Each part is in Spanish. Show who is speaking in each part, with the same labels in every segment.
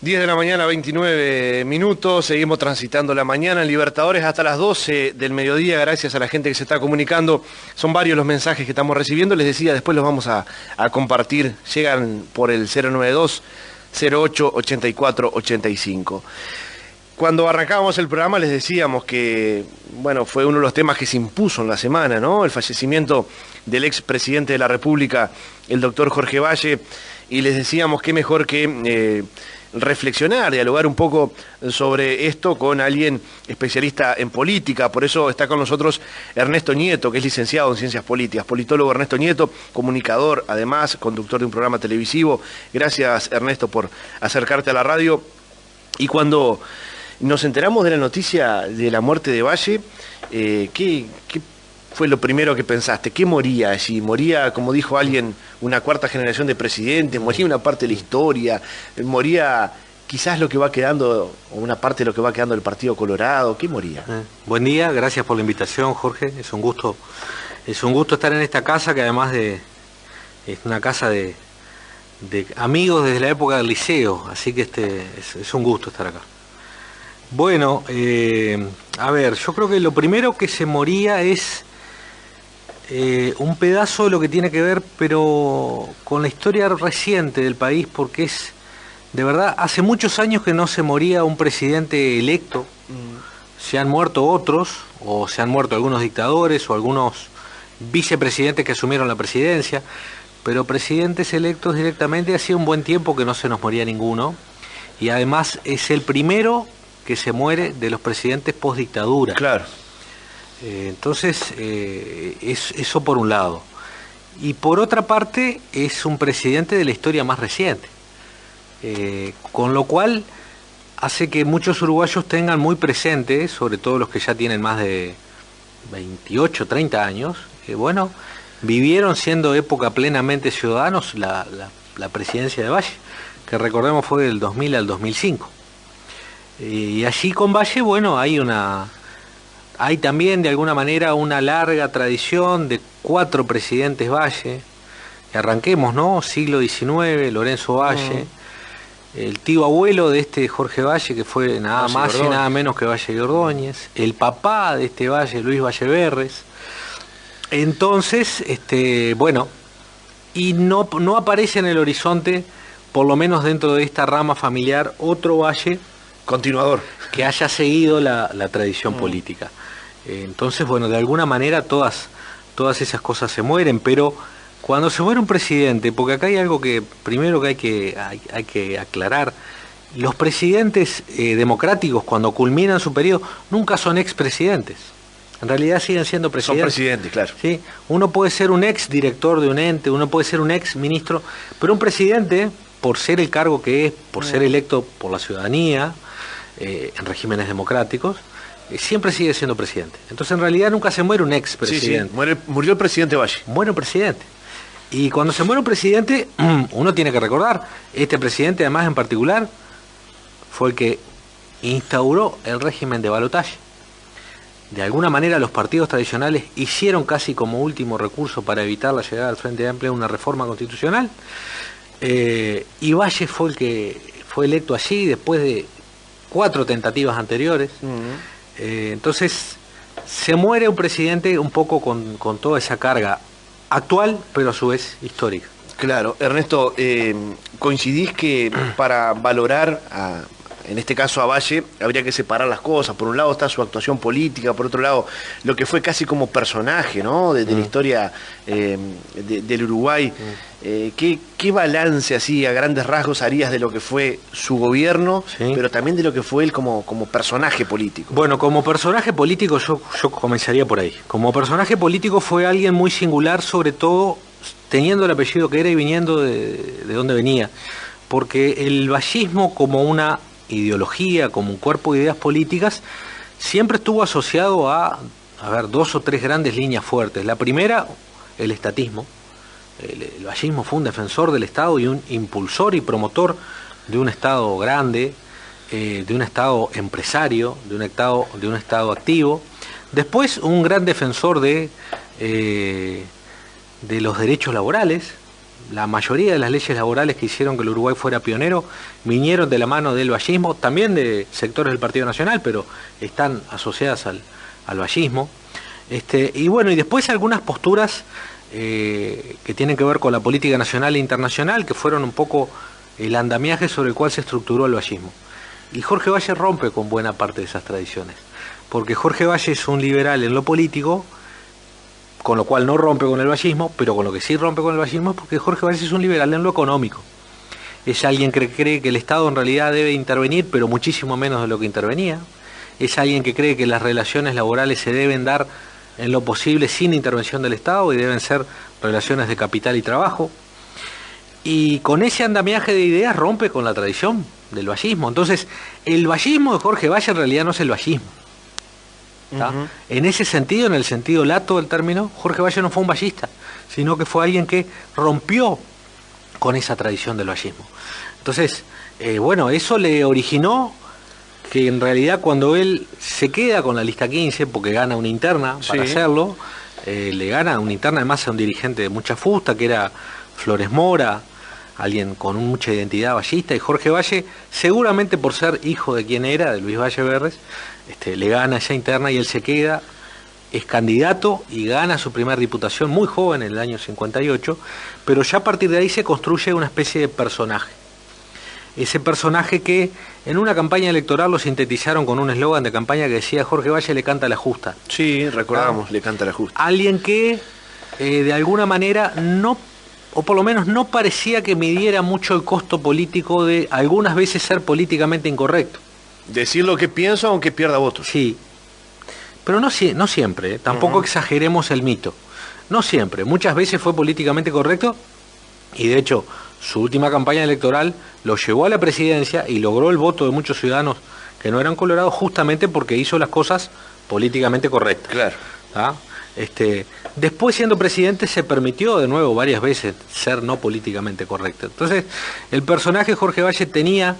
Speaker 1: 10 de la mañana, 29 minutos, seguimos transitando la mañana en Libertadores hasta las 12 del mediodía, gracias a la gente que se está comunicando. Son varios los mensajes que estamos recibiendo, les decía, después los vamos a compartir, llegan por el 092-08-84-85. Cuando arrancábamos el programa les decíamos que, bueno, fue uno de los temas que se impuso en la semana, ¿no? El fallecimiento del expresidente de la República, el doctor Jorge Valle, y les decíamos que mejor que reflexionar, dialogar un poco sobre esto con alguien especialista en política. Por eso está con nosotros Ernesto Nieto, que es licenciado en Ciencias Políticas, politólogo Ernesto Nieto, comunicador, además, conductor de un programa televisivo. Gracias, Ernesto, por acercarte a la radio. Y cuando nos enteramos de la noticia de la muerte de Valle, ¿qué fue lo primero que pensaste? ¿Qué moría allí? ¿Moría, como dijo alguien, una cuarta generación de presidentes? ¿Moría una parte de la historia? ¿Moría quizás lo que va quedando, o una parte de lo que va quedando del Partido Colorado? ¿Qué moría?
Speaker 2: Buen día, gracias por la invitación, Jorge. Es un gusto estar en esta casa, que además es una casa de amigos desde la época del liceo, así que es un gusto estar acá. Bueno, a ver, yo creo que lo primero que se moría es un pedazo de lo que tiene que ver, pero con la historia reciente del país, porque es, de verdad, hace muchos años que no se moría un presidente electo. Se han muerto otros, o se han muerto algunos dictadores, o algunos vicepresidentes que asumieron la presidencia, pero presidentes electos directamente hacía un buen tiempo que no se nos moría ninguno, y además es el primero que se muere de los presidentes post-dictadura.
Speaker 1: Claro.
Speaker 2: Entonces, eso por un lado. Y por otra parte, es un presidente de la historia más reciente. Con lo cual, hace que muchos uruguayos tengan muy presente, sobre todo los que ya tienen más de 28, 30 años, bueno, vivieron siendo época plenamente ciudadanos la presidencia de Valle, que recordemos fue del 2000 al 2005. Y allí con Valle, bueno, hay también de alguna manera una larga tradición de 4 presidentes Valle. Arranquemos, ¿no? Siglo XIX, Lorenzo Valle, el tío abuelo de Jorge Valle, que fue nada más y nada menos que Valle y Ordóñez, el papá de Valle, Luis Valle Berres. Entonces, bueno, y no aparece en el horizonte, por lo menos dentro de esta rama familiar, otro Valle
Speaker 1: continuador
Speaker 2: que haya seguido la tradición política. Entonces, bueno, de alguna manera todas esas cosas se mueren, pero cuando se muere un presidente, porque acá hay algo que primero que hay que aclarar: los presidentes democráticos, cuando culminan su periodo, nunca son expresidentes. En realidad siguen siendo presidentes.
Speaker 1: Son presidentes, claro.
Speaker 2: ¿Sí? Uno puede ser un ex director de un ente, uno puede ser un ex ministro, pero un presidente, por ser el cargo que es, por ser electo por la ciudadanía, en regímenes democráticos, siempre sigue siendo presidente. Entonces, en realidad, nunca se muere un ex presidente.
Speaker 1: Sí. Murió el presidente Valle.
Speaker 2: Muere un presidente. Y cuando se muere un presidente, uno tiene que recordar, este presidente, además, en particular, fue el que instauró el régimen de balotaje. De alguna manera, los partidos tradicionales hicieron casi como último recurso para evitar la llegada al Frente Amplio una reforma constitucional. Y Valle fue el que fue electo allí después de 4 tentativas anteriores. Entonces, se muere un presidente un poco con toda esa carga actual, pero a su vez histórica.
Speaker 1: Claro. Ernesto, ¿coincidís que para valorar en este caso a Valle, habría que separar las cosas? Por un lado está su actuación política, por otro lado lo que fue casi como personaje, ¿no?, de la historia del Uruguay. ¿Qué balance así a grandes rasgos harías de lo que fue su gobierno, pero también de lo que fue él como personaje político?
Speaker 2: Bueno, como personaje político yo comenzaría por ahí. Como personaje político fue alguien muy singular, sobre todo teniendo el apellido que era y viniendo de donde venía, porque el vallismo, como una ideología, como un cuerpo de ideas políticas, siempre estuvo asociado a 2 o 3 grandes líneas fuertes. La primera, el estatismo. El vallismo fue un defensor del Estado y un impulsor y promotor de un Estado grande, de un Estado empresario, de un Estado activo. Después, un gran defensor de los derechos laborales, la mayoría de las leyes laborales que hicieron que el Uruguay fuera pionero vinieron de la mano del vallismo, también de sectores del Partido Nacional, pero están asociadas al vallismo. Y bueno, y después algunas posturas que tienen que ver con la política nacional e internacional, que fueron un poco el andamiaje sobre el cual se estructuró el vallismo. Y Jorge Valle rompe con buena parte de esas tradiciones, porque Jorge Valle es un liberal en lo político, con lo cual no rompe con el vallismo, pero con lo que sí rompe con el vallismo es porque Jorge Valle es un liberal en lo económico. Es alguien que cree que el Estado en realidad debe intervenir, pero muchísimo menos de lo que intervenía. Es alguien que cree que las relaciones laborales se deben dar en lo posible sin intervención del Estado y deben ser relaciones de capital y trabajo. Y con ese andamiaje de ideas rompe con la tradición del vallismo. Entonces, el vallismo de Jorge Valle en realidad no es el vallismo. Uh-huh. En ese sentido, en el sentido lato del término, Jorge Valle no fue un vallista, sino que fue alguien que rompió con esa tradición del vallismo. Entonces, bueno, eso le originó que en realidad cuando él se queda con la lista 15, porque gana una interna para hacerlo, le gana una interna además a un dirigente de mucha fusta, que era Flores Mora, alguien con mucha identidad vallista, y Jorge Valle, seguramente por ser hijo de quien era, de Luis Valle Berres, le gana esa interna y él se queda, es candidato y gana su primera diputación muy joven, en el año 58, pero ya a partir de ahí se construye una especie de personaje. Ese personaje que en una campaña electoral lo sintetizaron con un eslogan de campaña que decía: Jorge Valle le canta la justa.
Speaker 1: Sí, recordamos, le canta la justa.
Speaker 2: Alguien que de alguna manera no, o por lo menos no parecía que midiera mucho el costo político de algunas veces ser políticamente incorrecto.
Speaker 1: Decir lo que pienso aunque pierda votos.
Speaker 2: Sí, pero no siempre, tampoco exageremos el mito. No siempre, muchas veces fue políticamente correcto y de hecho su última campaña electoral lo llevó a la presidencia y logró el voto de muchos ciudadanos que no eran colorados justamente porque hizo las cosas políticamente correctas.
Speaker 1: Claro.
Speaker 2: ¿Ah? Después, siendo presidente, se permitió de nuevo varias veces ser no políticamente correcto. Entonces, el personaje Jorge Valle tenía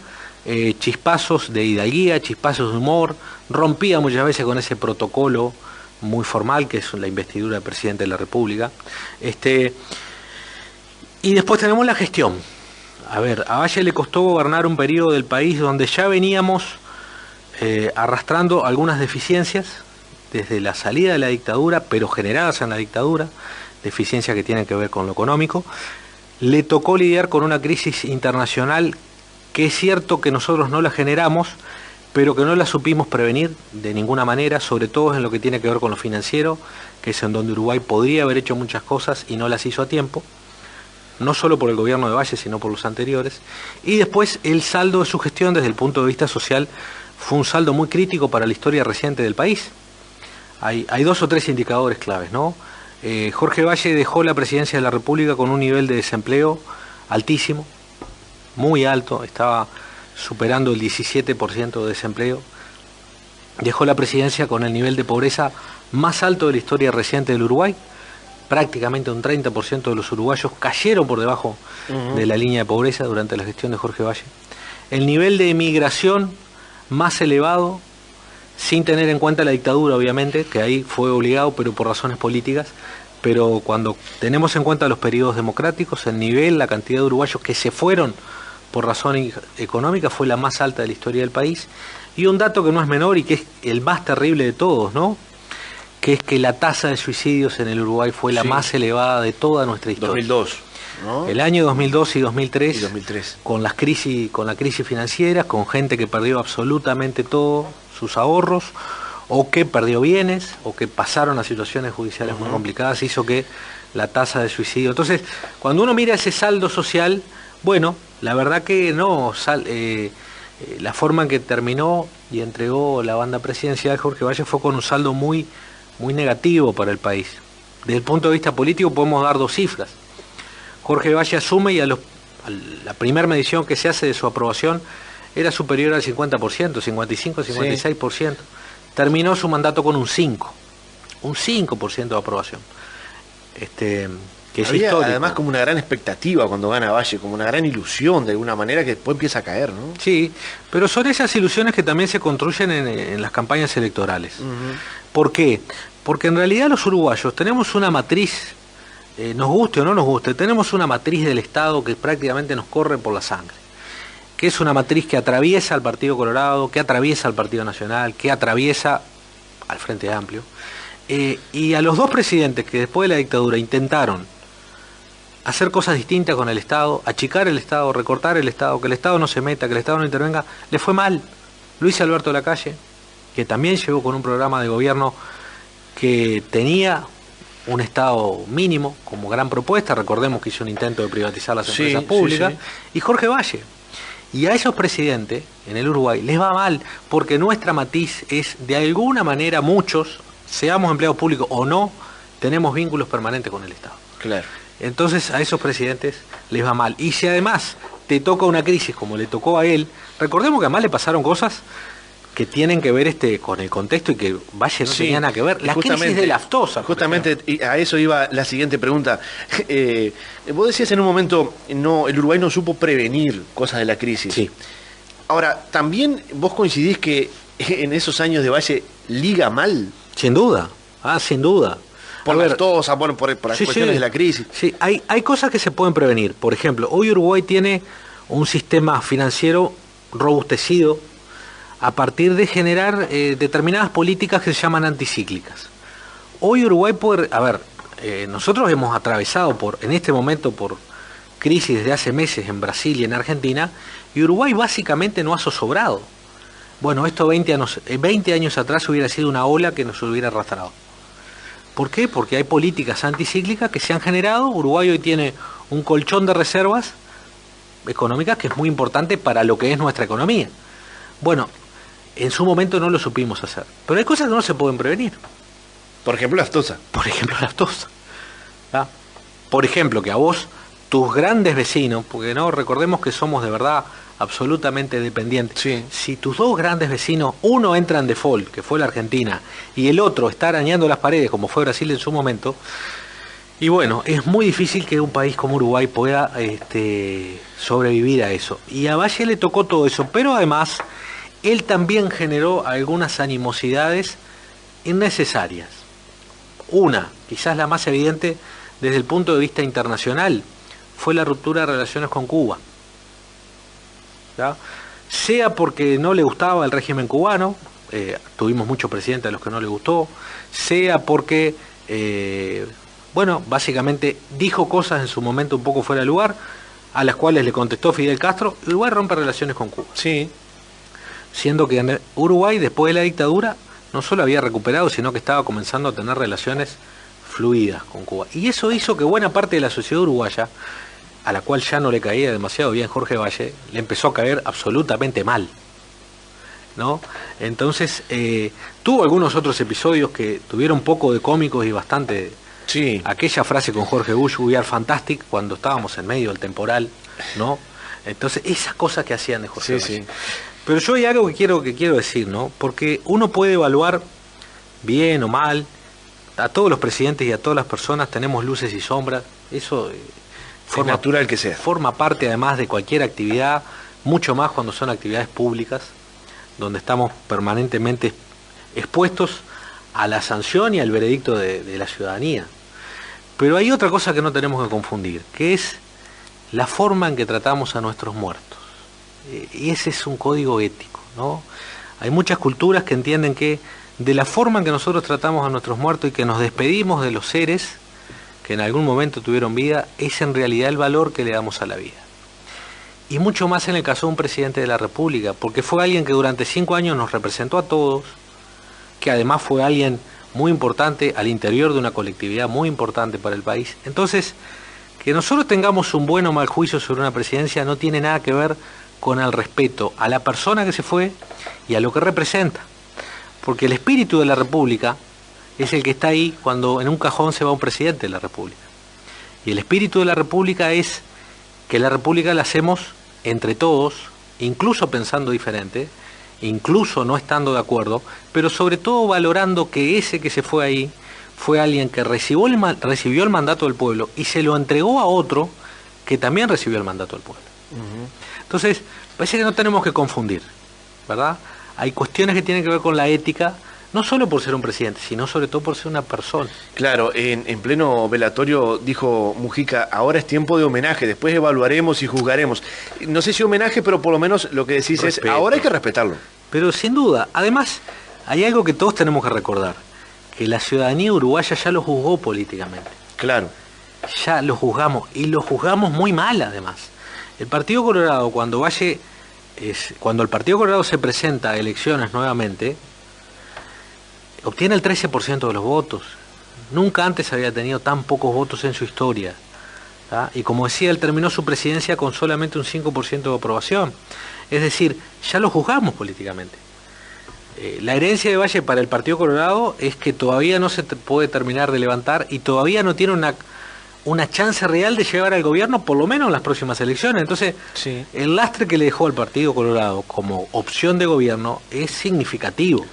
Speaker 2: chispazos de hidalguía, chispazos de humor, rompía muchas veces con ese protocolo muy formal que es la investidura del presidente de la República. Y después tenemos la gestión. A ver, a Valle le costó gobernar un periodo del país donde ya veníamos arrastrando algunas deficiencias desde la salida de la dictadura, pero generadas en la dictadura, deficiencias que tienen que ver con lo económico. Le tocó lidiar con una crisis internacional que es cierto que nosotros no la generamos, pero que no la supimos prevenir de ninguna manera, sobre todo en lo que tiene que ver con lo financiero, que es en donde Uruguay podría haber hecho muchas cosas y no las hizo a tiempo, no solo por el gobierno de Valle, sino por los anteriores. Y después el saldo de su gestión desde el punto de vista social fue un saldo muy crítico para la historia reciente del país. Hay 2 o 3 indicadores claves, ¿no? Jorge Valle dejó la presidencia de la República con un nivel de desempleo altísimo, muy alto, estaba superando el 17% de desempleo. Dejó la presidencia con el nivel de pobreza más alto de la historia reciente del Uruguay. Prácticamente un 30% de los uruguayos cayeron por debajo de la línea de pobreza durante la gestión de Jorge Valle. El nivel de emigración más elevado, sin tener en cuenta la dictadura, obviamente, que ahí fue obligado, pero por razones políticas. Pero cuando tenemos en cuenta los periodos democráticos, el nivel, la cantidad de uruguayos que se fueron por razón económica fue la más alta de la historia del país. Y un dato que no es menor y que es el más terrible de todos, ¿no? Que es que la tasa de suicidios en el Uruguay fue la más elevada de toda nuestra historia.
Speaker 1: 2002, ¿no?
Speaker 2: El año 2002 y 2003, con la crisis financiera, con gente que perdió absolutamente todos sus ahorros, o que perdió bienes, o que pasaron a situaciones judiciales muy complicadas, hizo que la tasa de suicidio. Entonces, cuando uno mira ese saldo social, bueno, la verdad que no, la forma en que terminó y entregó la banda presidencial Jorge Valle fue con un saldo muy negativo para el país. Desde el punto de vista político podemos dar 2 cifras. Jorge Valle asume y a la primera medición que se hace de su aprobación era superior al 50%, 55, 56%. Terminó su mandato con un 5% de aprobación. Que es
Speaker 1: había
Speaker 2: histórico.
Speaker 1: Además como una gran expectativa cuando gana Valle, como una gran ilusión de alguna manera que después empieza a caer, ¿no?
Speaker 2: Sí, pero son esas ilusiones que también se construyen en las campañas electorales. ¿Por qué? Porque en realidad los uruguayos tenemos una matriz nos guste o no nos guste, tenemos una matriz del Estado que prácticamente nos corre por la sangre, que es una matriz que atraviesa al Partido Colorado, que atraviesa al Partido Nacional, que atraviesa al Frente Amplio, y a los dos presidentes que después de la dictadura intentaron hacer cosas distintas con el Estado, achicar el Estado, recortar el Estado, que el Estado no se meta, que el Estado no intervenga, le fue mal. Luis Alberto Lacalle, que también llegó con un programa de gobierno que tenía un Estado mínimo como gran propuesta, recordemos que hizo un intento de privatizar las empresas públicas, y Jorge Valle. Y a esos presidentes en el Uruguay les va mal, porque nuestra matiz es, de alguna manera, muchos, seamos empleados públicos o no, tenemos vínculos permanentes con el Estado.
Speaker 1: Claro.
Speaker 2: Entonces a esos presidentes les va mal. Y si además te toca una crisis como le tocó a él, recordemos que además le pasaron cosas que tienen que ver con el contexto y que Valle no tenía nada que ver. La crisis de la aftosa.
Speaker 1: Justamente a eso iba la siguiente pregunta. Vos decías en un momento, no, el Uruguay no supo prevenir cosas de la crisis.
Speaker 2: Sí.
Speaker 1: Ahora, ¿también vos coincidís que en esos años de Valle liga mal?
Speaker 2: Sin duda, sin duda.
Speaker 1: Por las tosas, por las cuestiones de la crisis.
Speaker 2: Sí, hay cosas que se pueden prevenir. Por ejemplo, hoy Uruguay tiene un sistema financiero robustecido a partir de generar determinadas políticas que se llaman anticíclicas. Hoy Uruguay puede... nosotros hemos atravesado en este momento por crisis desde hace meses en Brasil y en Argentina, y Uruguay básicamente no ha zozobrado. Bueno, esto 20 años atrás hubiera sido una ola que nos hubiera arrastrado. ¿Por qué? Porque hay políticas anticíclicas que se han generado. Uruguay hoy tiene un colchón de reservas económicas que es muy importante para lo que es nuestra economía. Bueno, en su momento no lo supimos hacer. Pero hay cosas que no se pueden prevenir.
Speaker 1: Por ejemplo, la aftosa.
Speaker 2: Por ejemplo, que a vos, tus grandes vecinos, porque no recordemos que somos de verdad absolutamente dependientes.
Speaker 1: Sí.
Speaker 2: Si tus dos grandes vecinos, uno entra en default, que fue la Argentina, y el otro está arañando las paredes, como fue Brasil en su momento, y bueno, es muy difícil que un país como Uruguay pueda sobrevivir a eso. Y a Valle le tocó todo eso, pero además él también generó algunas animosidades innecesarias. Una, quizás la más evidente desde el punto de vista internacional, fue la ruptura de relaciones con Cuba. ¿Ya? Sea porque no le gustaba el régimen cubano, tuvimos muchos presidentes a los que no le gustó, sea porque, básicamente dijo cosas en su momento un poco fuera de lugar, a las cuales le contestó Fidel Castro, Uruguay rompe relaciones con Cuba.
Speaker 1: Sí.
Speaker 2: Siendo que Uruguay, después de la dictadura, no solo había recuperado, sino que estaba comenzando a tener relaciones fluidas con Cuba. Y eso hizo que buena parte de la sociedad uruguaya, a la cual ya no le caía demasiado bien Jorge Valle, le empezó a caer absolutamente mal, ¿no? Entonces, tuvo algunos otros episodios que tuvieron poco de cómicos y bastante...
Speaker 1: Sí.
Speaker 2: Aquella frase con Jorge Bush, We are fantastic, cuando estábamos en medio del temporal, ¿no? Entonces, esas cosas que hacían de Jorge Valle. Sí. Pero yo hay algo que quiero decir, ¿no? Porque uno puede evaluar bien o mal, a todos los presidentes y a todas las personas tenemos luces y sombras, eso...
Speaker 1: Es natural que sea.
Speaker 2: Forma parte además de cualquier actividad, mucho más cuando son actividades públicas, donde estamos permanentemente expuestos a la sanción y al veredicto de la ciudadanía. Pero hay otra cosa que no tenemos que confundir, que es la forma en que tratamos a nuestros muertos. Y ese es un código ético, ¿no? Hay muchas culturas que entienden que de la forma en que nosotros tratamos a nuestros muertos y que nos despedimos de los seres que en algún momento tuvieron vida, es en realidad el valor que le damos a la vida. Y mucho más en el caso de un presidente de la República, porque fue alguien que durante 5 años nos representó a todos, que además fue alguien muy importante al interior de una colectividad muy importante para el país. Entonces, que nosotros tengamos un buen o mal juicio sobre una presidencia no tiene nada que ver con el respeto a la persona que se fue y a lo que representa. Porque el espíritu de la República es el que está ahí cuando en un cajón se va un presidente de la República. Y el espíritu de la República es que la República la hacemos entre todos, incluso pensando diferente, incluso no estando de acuerdo, pero sobre todo valorando que ese que se fue ahí fue alguien que recibió el mandato del pueblo y se lo entregó a otro que también recibió el mandato del pueblo. Entonces, parece que no tenemos que confundir, ¿verdad? Hay cuestiones que tienen que ver con la ética, no solo por ser un presidente, sino sobre todo por ser una persona.
Speaker 1: Claro, en pleno velatorio dijo Mujica, ahora es tiempo de homenaje, después evaluaremos y juzgaremos. No sé si homenaje, pero por lo menos lo que decís
Speaker 2: Respeto.
Speaker 1: es, ahora hay que respetarlo.
Speaker 2: Pero sin duda, además, hay algo que todos tenemos que recordar, que la ciudadanía uruguaya ya lo juzgó políticamente.
Speaker 1: Claro.
Speaker 2: Ya lo juzgamos, y lo juzgamos muy mal además. El Partido Colorado, cuando el Partido Colorado se presenta a elecciones nuevamente, obtiene el 13% de los votos. Nunca antes había tenido tan pocos votos en su historia. ¿tá? Y como decía, él terminó su presidencia con solamente un 5% de aprobación. Es decir, ya lo juzgamos políticamente. La herencia de Valle para el Partido Colorado es que todavía no se puede terminar de levantar y todavía no tiene una chance real de llegar al gobierno, por lo menos en las próximas elecciones. Entonces,
Speaker 1: Sí.
Speaker 2: el lastre que le dejó al Partido Colorado como opción de gobierno es significativo.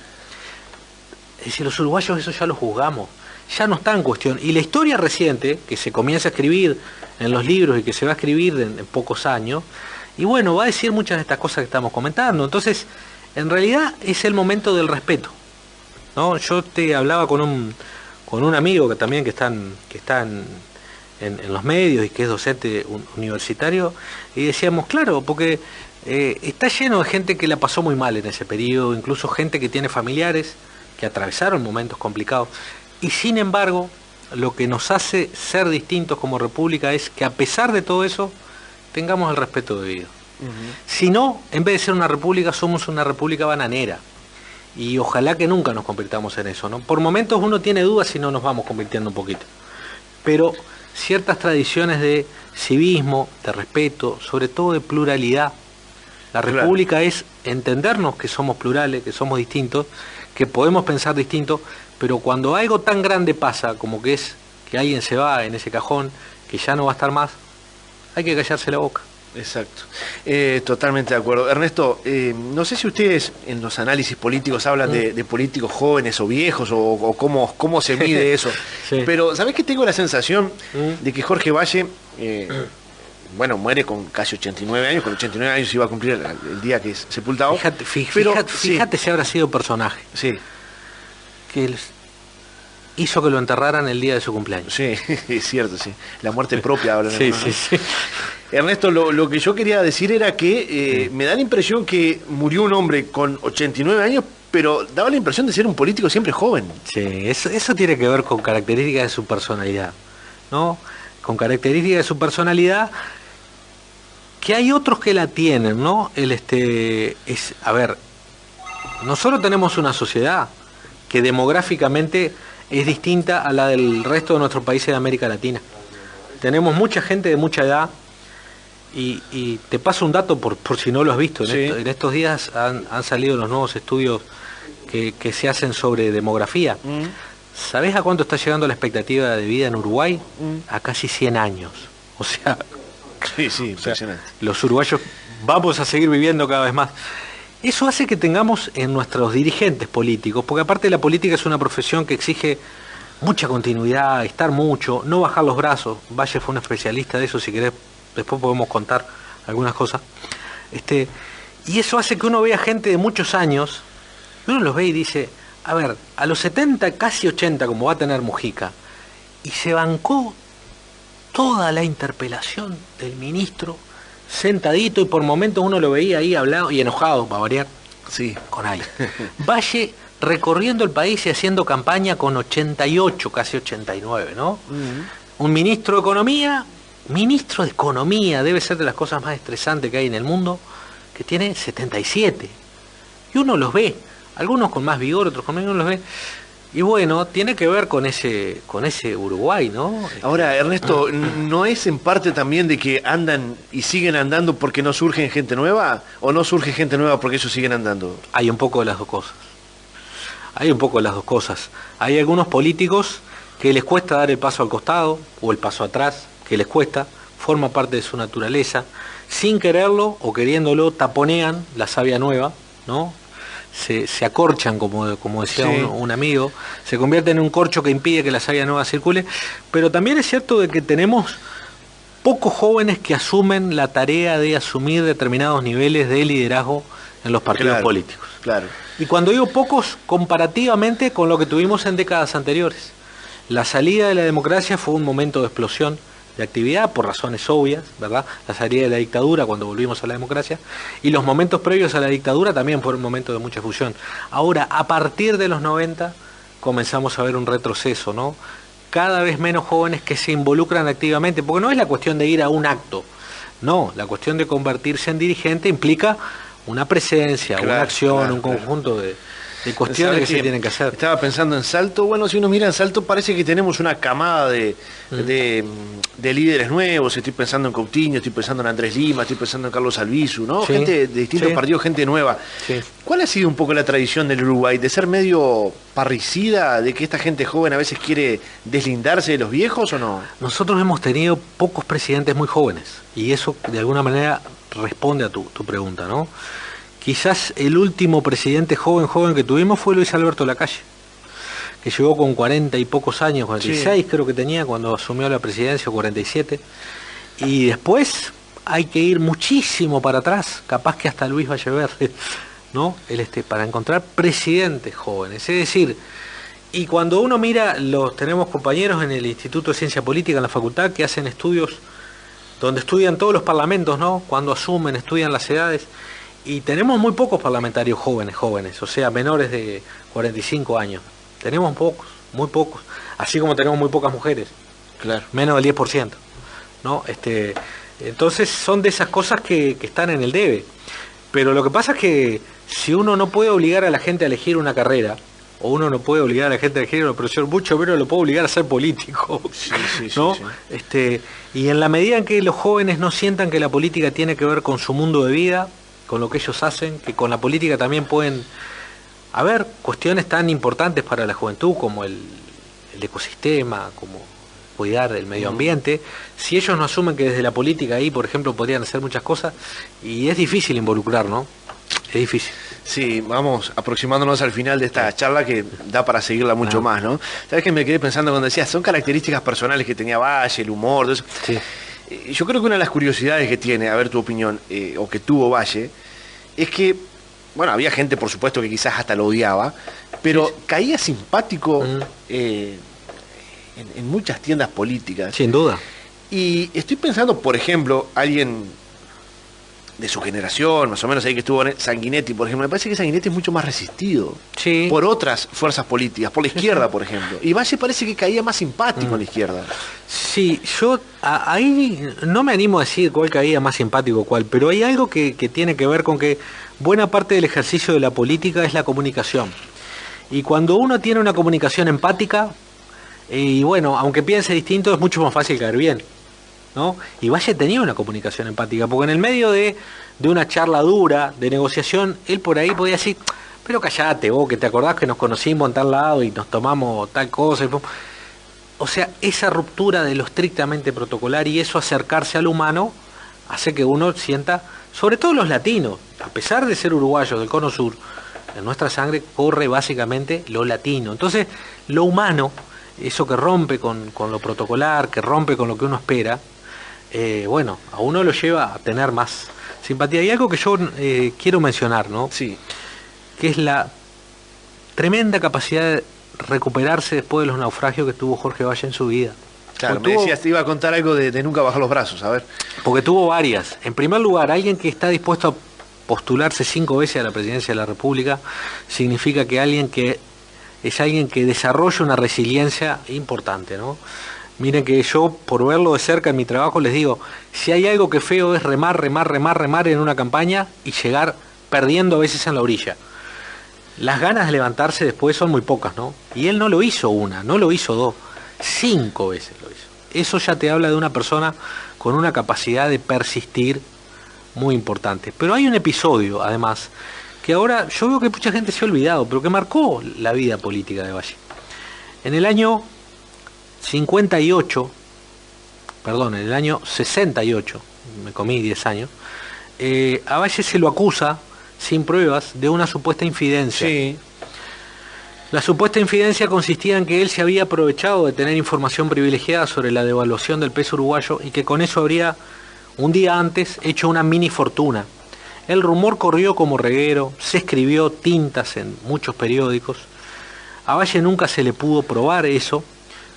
Speaker 2: Es decir, los uruguayos eso ya lo juzgamos, ya no está en cuestión. Y la historia reciente, que se comienza a escribir en los libros y que se va a escribir en pocos años, y bueno, va a decir muchas de estas cosas que estamos comentando. Entonces, en realidad es el momento del respeto, ¿no? Yo te hablaba con un amigo que también que está en los medios y que es docente universitario, y decíamos, claro, porque está lleno de gente que la pasó muy mal en ese periodo, incluso gente que tiene familiares que atravesaron momentos complicados, y sin embargo, lo que nos hace ser distintos como república es que a pesar de todo eso, tengamos el respeto debido. Si no, en vez de ser una república, somos una república bananera. Y ojalá que nunca nos convirtamos en eso, ¿no? Por momentos uno tiene dudas si no nos vamos convirtiendo un poquito. Pero ciertas tradiciones de civismo, de respeto, sobre todo de pluralidad. La república es entendernos que somos plurales, que somos distintos, que podemos pensar distinto, pero cuando algo tan grande pasa, como que es que alguien se va en ese cajón, que ya no va a estar más, hay que callarse la boca.
Speaker 1: Exacto, totalmente de acuerdo. Ernesto, no sé si ustedes en los análisis políticos hablan de políticos jóvenes o viejos o cómo se mide eso,
Speaker 2: Sí.
Speaker 1: pero ¿sabés que tengo la sensación de que Jorge Valle, bueno, muere con casi 89 años, con 89 años iba a cumplir el día que es sepultado?
Speaker 2: Fíjate si habrá sido personaje,
Speaker 1: Sí,
Speaker 2: que hizo que lo enterraran el día de su cumpleaños.
Speaker 1: sí, es cierto, sí. La muerte propia hablan.
Speaker 2: Sí,
Speaker 1: ¿no?
Speaker 2: sí, sí.
Speaker 1: Ernesto, lo que yo quería decir era que me da la impresión que murió un hombre con 89 años, pero daba la impresión de ser un político siempre joven.
Speaker 2: Sí, eso tiene que ver con características de su personalidad, ¿no? Con características de su personalidad, que hay otros que la tienen, ¿no? A ver, nosotros tenemos una sociedad que demográficamente es distinta a la del resto de nuestros países de América Latina. Tenemos mucha gente de mucha edad. Y te paso un dato por si no lo has visto. En estos días han salido los nuevos estudios que se hacen sobre demografía. ¿Sabés a cuánto está llegando la expectativa de vida en Uruguay? A casi 100 años. O sea,
Speaker 1: Sí, impresionante.
Speaker 2: los uruguayos vamos a seguir viviendo cada vez más. Eso hace que tengamos en nuestros dirigentes políticos, porque aparte la política es una profesión que exige mucha continuidad, estar mucho, no bajar los brazos. Valle fue un especialista de eso, si querés. Después podemos contar algunas cosas. Y eso hace que uno vea gente de muchos años, y uno los ve y dice, a ver, a los 70, casi 80, como va a tener Mujica, y se bancó toda la interpelación del ministro, sentadito, y por momentos uno lo veía ahí hablado y enojado, para variar,
Speaker 1: Sí.
Speaker 2: con alguien. Valle recorriendo el país y haciendo campaña con 88, casi 89, ¿no? Un ministro de Economía, debe ser de las cosas más estresantes que hay en el mundo, que tiene 77. Y uno los ve, algunos con más vigor, otros con menos los ve. Y bueno, tiene que ver con ese Uruguay, ¿no?
Speaker 1: Ahora, Ernesto, ¿no es en parte también de que andan y siguen andando porque no surge gente nueva? ¿O no surge gente nueva porque ellos siguen andando?
Speaker 2: Hay un poco de las dos cosas. Hay algunos políticos que les cuesta dar el paso al costado o el paso atrás, que les cuesta, forma parte de su naturaleza, sin quererlo o queriéndolo taponean la savia nueva, ¿no? Se acorchan, como decía un amigo, se convierten en un corcho que impide que la savia nueva circule, pero también es cierto de que tenemos pocos jóvenes que asumen la tarea de asumir determinados niveles de liderazgo en los partidos
Speaker 1: Claro,
Speaker 2: políticos.
Speaker 1: claro.
Speaker 2: Y cuando digo pocos, comparativamente con lo que tuvimos en décadas anteriores. La salida de la democracia fue un momento de explosión de actividad por razones obvias, ¿verdad? La salida de la dictadura cuando volvimos a la democracia, y los momentos previos a la dictadura también fueron momentos de mucha fusión. Ahora, a partir de los 90 comenzamos a ver un retroceso, ¿no? Cada vez menos jóvenes que se involucran activamente, porque no es la cuestión de ir a un acto, no, la cuestión de convertirse en dirigente implica una presencia,
Speaker 1: Claro,
Speaker 2: una acción,
Speaker 1: claro,
Speaker 2: un
Speaker 1: claro.
Speaker 2: conjunto de cuestiones que se tienen que hacer.
Speaker 1: Estaba pensando en Salto. Bueno, si uno mira en Salto, parece que tenemos una camada de líderes nuevos. Estoy pensando en Coutinho, estoy pensando en Andrés Lima, estoy pensando en Carlos Albizu, ¿no?
Speaker 2: Sí,
Speaker 1: Gente de distintos
Speaker 2: sí.
Speaker 1: partidos, gente nueva.
Speaker 2: Sí.
Speaker 1: ¿Cuál ha sido un poco la tradición del Uruguay? ¿De ser medio parricida? ¿De que esta gente joven a veces quiere deslindarse de los viejos o no?
Speaker 2: Nosotros hemos tenido pocos presidentes muy jóvenes, y eso de alguna manera responde a tu pregunta, ¿no? Quizás el último presidente joven que tuvimos fue Luis Alberto Lacalle, que llegó con 40 y pocos años, 46
Speaker 1: Sí.
Speaker 2: creo que tenía cuando asumió la presidencia, o 47, y después hay que ir muchísimo para atrás, capaz que hasta Luis Vallaverde, ¿no? Para encontrar presidentes jóvenes, es decir, y cuando uno mira, tenemos compañeros en el Instituto de Ciencia Política en la facultad que hacen estudios donde estudian todos los parlamentos, ¿no? Cuando asumen, estudian las edades, y tenemos muy pocos parlamentarios jóvenes, o sea, menores de 45 años. Tenemos pocos, muy pocos, así como tenemos muy pocas mujeres,
Speaker 1: Claro.
Speaker 2: menos del 10%, ¿no? Entonces son de esas cosas que están en el debe. Pero lo que pasa es que si uno no puede obligar a la gente a elegir una carrera, o uno no puede obligar a la gente a elegir una profesión, mucho menos lo puede obligar a ser político,
Speaker 1: Sí, sí,
Speaker 2: ¿no?
Speaker 1: sí.
Speaker 2: Y en la medida en que los jóvenes no sientan que la política tiene que ver con su mundo de vida, con lo que ellos hacen, que con la política también pueden haber cuestiones tan importantes para la juventud como el ecosistema, como cuidar el medio ambiente, si ellos no asumen que desde la política ahí, por ejemplo, podrían hacer muchas cosas, y es difícil involucrar, ¿no? Es difícil.
Speaker 1: Sí, vamos aproximándonos al final de esta charla que da para seguirla mucho más, ¿no? ¿Sabes que me quedé pensando cuando decías, son características personales que tenía Valle, el humor, todo eso?
Speaker 2: Sí.
Speaker 1: Yo creo que una de las curiosidades que tiene, a ver tu opinión, o que tuvo Valle, es que, bueno, había gente, por supuesto, que quizás hasta lo odiaba, pero caía simpático en muchas tiendas políticas.
Speaker 2: Sin duda.
Speaker 1: Y estoy pensando, por ejemplo, alguien de su generación, más o menos ahí que estuvo Sanguinetti, por ejemplo, me parece que Sanguinetti es mucho más resistido
Speaker 2: Sí.
Speaker 1: por otras fuerzas políticas, por la izquierda, por ejemplo. Y Valle parece que caía más simpático en la izquierda.
Speaker 2: Sí, yo ahí no me animo a decir cuál caía más simpático cuál, pero hay algo que tiene que ver con que buena parte del ejercicio de la política es la comunicación. Y cuando uno tiene una comunicación empática, y bueno, aunque piense distinto, es mucho más fácil caer bien, ¿no? Y Valle tenía una comunicación empática, porque en el medio de una charla dura, de negociación, él por ahí podía decir, pero callate vos, que te acordás que nos conocimos en tal lado y nos tomamos tal cosa. O sea, esa ruptura de lo estrictamente protocolar y eso acercarse al humano hace que uno sienta, sobre todo los latinos, a pesar de ser uruguayos del Cono Sur, en nuestra sangre corre básicamente lo latino. Entonces, lo humano, eso que rompe con lo protocolar, que rompe con lo que uno espera, bueno, a uno lo lleva a tener más simpatía. Y algo que yo quiero mencionar, ¿no?
Speaker 1: Sí.
Speaker 2: Que es la tremenda capacidad de recuperarse después de los naufragios que tuvo Jorge Valle en su vida.
Speaker 1: Claro,
Speaker 2: Porque
Speaker 1: me
Speaker 2: tuvo-
Speaker 1: decías, te iba a contar algo de nunca bajar los brazos, a ver.
Speaker 2: Porque tuvo varias. En primer lugar, alguien que está dispuesto a postularse 5 veces a la presidencia de la República significa que es alguien que desarrolla una resiliencia importante, ¿no? Miren que yo, por verlo de cerca en mi trabajo, les digo, si hay algo que feo es remar en una campaña y llegar perdiendo a veces en la orilla. Las ganas de levantarse después son muy pocas, ¿no? Y él no lo hizo una, no lo hizo dos, 5 veces lo hizo. Eso ya te habla de una persona con una capacidad de persistir muy importante. Pero hay un episodio, además, que ahora yo veo que mucha gente se ha olvidado, pero que marcó la vida política de Valle. En el año 58, en el año 68, me comí 10 años, a Valle se lo acusa, sin pruebas, de una supuesta infidencia.
Speaker 1: Sí.
Speaker 2: La supuesta infidencia consistía en que él se había aprovechado de tener información privilegiada sobre la devaluación del peso uruguayo y que con eso habría, un día antes, hecho una mini fortuna. El rumor corrió como reguero, se escribió tintas en muchos periódicos. A Valle nunca se le pudo probar eso,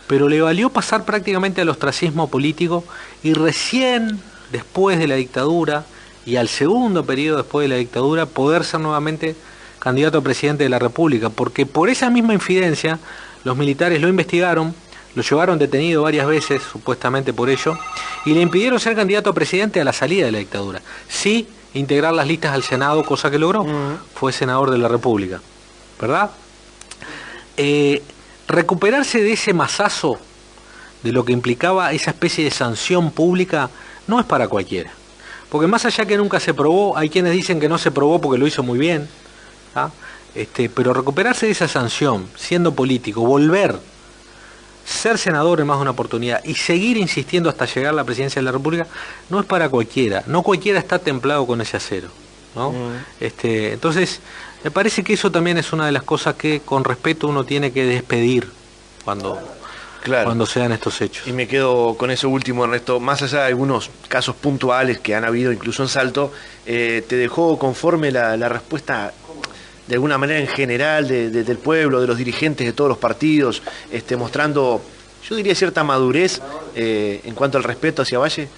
Speaker 2: pero le valió pasar prácticamente al ostracismo político y recién después de la dictadura y al segundo periodo después de la dictadura poder ser nuevamente candidato a presidente de la República, porque por esa misma infidencia los militares lo investigaron, lo llevaron detenido varias veces, supuestamente por ello, y le impidieron ser candidato a presidente a la salida de la dictadura. Sí, integrar las listas al Senado, cosa que logró, fue senador de la República, ¿verdad? Recuperarse de ese masazo, de lo que implicaba esa especie de sanción pública, no es para cualquiera. Porque más allá que nunca se probó, hay quienes dicen que no se probó porque lo hizo muy bien, ¿ah? Pero recuperarse de esa sanción, siendo político, volver, ser senador en más de una oportunidad y seguir insistiendo hasta llegar a la presidencia de la República, no es para cualquiera. No cualquiera está templado con ese acero, ¿no? Entonces, me parece que eso también es una de las cosas que con respeto uno tiene que despedir cuando se dan estos hechos.
Speaker 1: Y me quedo con eso último, Ernesto. Más allá de algunos casos puntuales que han habido, incluso en Salto, ¿te dejó conforme la respuesta de alguna manera en general del pueblo, de los dirigentes de todos los partidos, mostrando, yo diría, cierta madurez en cuanto al respeto hacia Valle?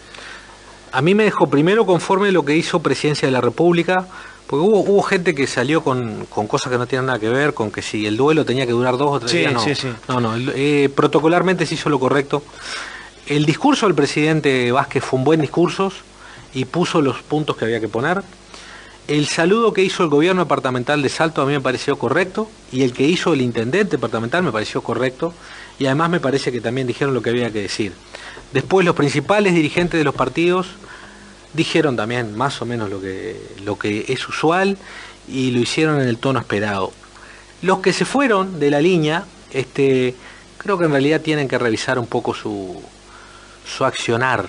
Speaker 2: A mí me dejó primero conforme lo que hizo Presidencia de la República, porque hubo gente que salió con cosas que no tienen nada que ver, con que si el duelo tenía que durar 2 o 3 días, no. Sí. No, protocolarmente se hizo lo correcto. El discurso del presidente Vázquez fue un buen discurso y puso los puntos que había que poner. El saludo que hizo el gobierno departamental de Salto a mí me pareció correcto, y el que hizo el intendente departamental me pareció correcto, y además me parece que también dijeron lo que había que decir. Después los principales dirigentes de los partidos dijeron también más o menos lo que es usual, y lo hicieron en el tono esperado. Los que se fueron de la línea, creo que en realidad tienen que revisar un poco su accionar,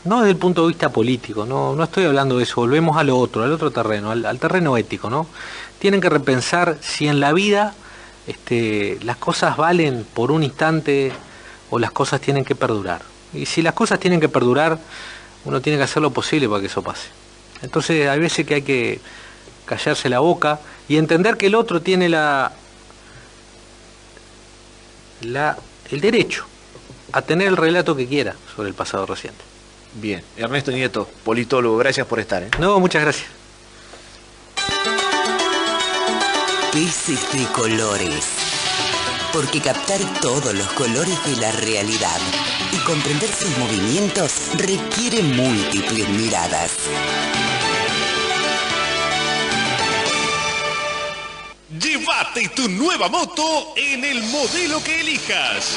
Speaker 2: no desde el punto de vista político, no estoy hablando de eso, volvemos a lo otro, al otro terreno, al terreno ético, ¿no? Tienen que repensar si en la vida las cosas valen por un instante o las cosas tienen que perdurar. Y si las cosas tienen que perdurar, uno tiene que hacer lo posible para que eso pase. Entonces hay veces que hay que callarse la boca y entender que el otro tiene el derecho a tener el relato que quiera sobre el pasado reciente.
Speaker 1: Bien, Ernesto Nieto, politólogo, gracias por estar.
Speaker 2: No, muchas gracias.
Speaker 3: Peces de colores. Porque captar todos los colores de la realidad y comprender sus movimientos requiere múltiples miradas.
Speaker 4: Llévate tu nueva moto en el modelo que elijas.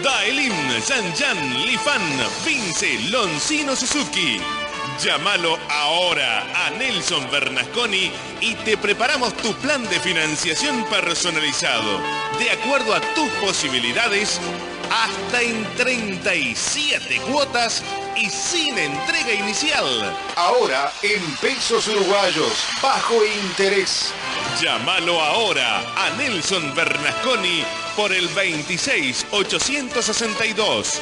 Speaker 4: Daelim, Yanyan, Lifan, Vince, Loncino, Suzuki. Llámalo ahora a Nelson Bernasconi y te preparamos tu plan de financiación personalizado, de acuerdo a tus posibilidades, hasta en 37 cuotas y sin entrega inicial.
Speaker 5: Ahora en pesos uruguayos, bajo interés.
Speaker 4: Llámalo ahora a Nelson Bernasconi por el 26-862.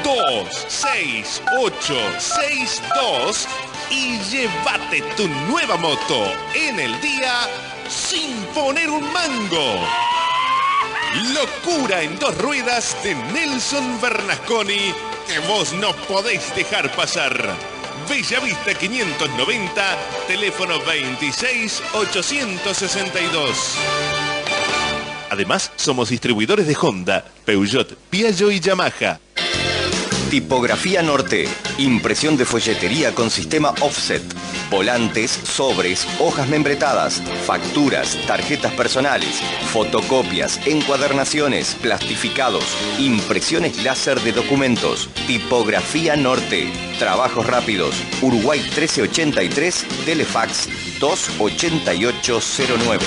Speaker 4: 26862 y llévate tu nueva moto en el día sin poner un mango. Locura en 2 ruedas de Nelson Bernasconi que vos no podés dejar pasar. Bellavista 590, teléfono 26862. Además, somos distribuidores de Honda, Peugeot, Piaggio y Yamaha.
Speaker 6: Tipografía Norte, impresión de folletería con sistema offset, volantes, sobres, hojas membretadas, facturas, tarjetas personales, fotocopias, encuadernaciones, plastificados, impresiones láser de documentos. Tipografía Norte, trabajos rápidos, Uruguay 1383, Telefax 28809.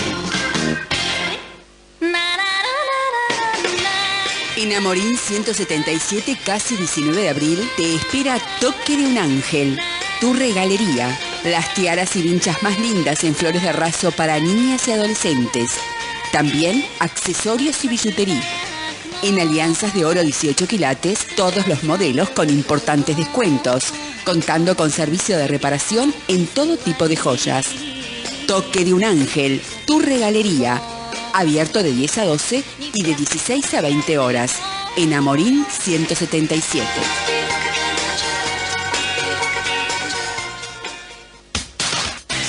Speaker 3: En Amorín 177, casi 19 de abril, te espera Toque de un Ángel, tu regalería. Las tiaras y vinchas más lindas en flores de raso para niñas y adolescentes. También accesorios y billutería. En alianzas de oro 18 quilates, todos los modelos con importantes descuentos. contando con servicio de reparación en todo tipo de joyas. Toque de un ángel, tu regalería, abierto de 10 a 12 y de 16 a 20 horas, en Amorín 177.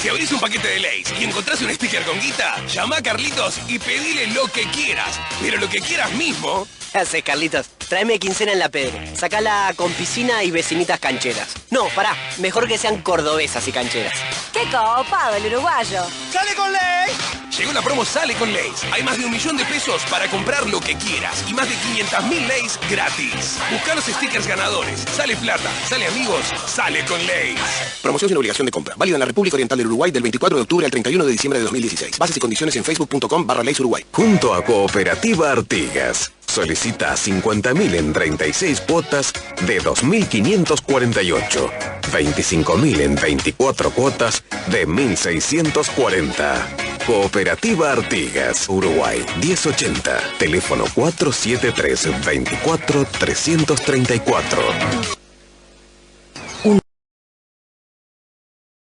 Speaker 7: Si abrís un paquete de Lay's y encontrás un sticker con guita, llama a Carlitos y pedile lo que quieras, pero lo que quieras mismo.
Speaker 8: ¿Qué haces, Carlitos? Tráeme quincena en la Pedro. Sacala con piscina y vecinitas cancheras. No, pará, mejor que sean cordobesas y cancheras.
Speaker 9: ¡Qué copado el uruguayo!
Speaker 7: ¡Sale con Lay's! Llegó la promo Sale con Lay's. Hay más de 1 millón de pesos para comprar lo que quieras y más de 500.000 Lay's gratis. Busca los stickers ganadores. Sale plata, sale amigos, sale con Lay's.
Speaker 10: Promoción sin obligación de compra. Válida en la República Oriental del Uruguay del 24 de octubre al 31 de diciembre de 2016. Bases y condiciones en facebook.com/Lay's Uruguay.
Speaker 11: Junto a Cooperativa Artigas. Solicita 50.000 en 36 cuotas de 2.548. 25.000 en 24 cuotas de 1.640. Cooperativa Artigas, Uruguay, 1080. Teléfono 473-24-334.